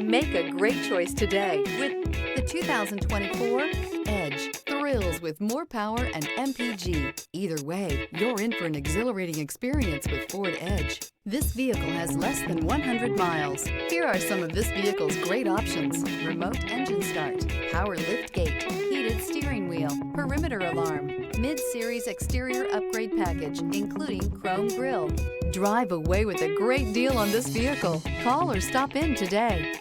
Make a great choice today with the 2024 Edge. Thrills with more power and MPG. Either way, you're in for an exhilarating experience with Ford Edge. This vehicle has less than 100 miles. Here are some of this vehicle's great options: remote engine start, power lift gate, heated steering wheel, perimeter alarm, mid-series exterior upgrade package, including chrome grille. Drive away with a great deal on this vehicle. Call or stop in today.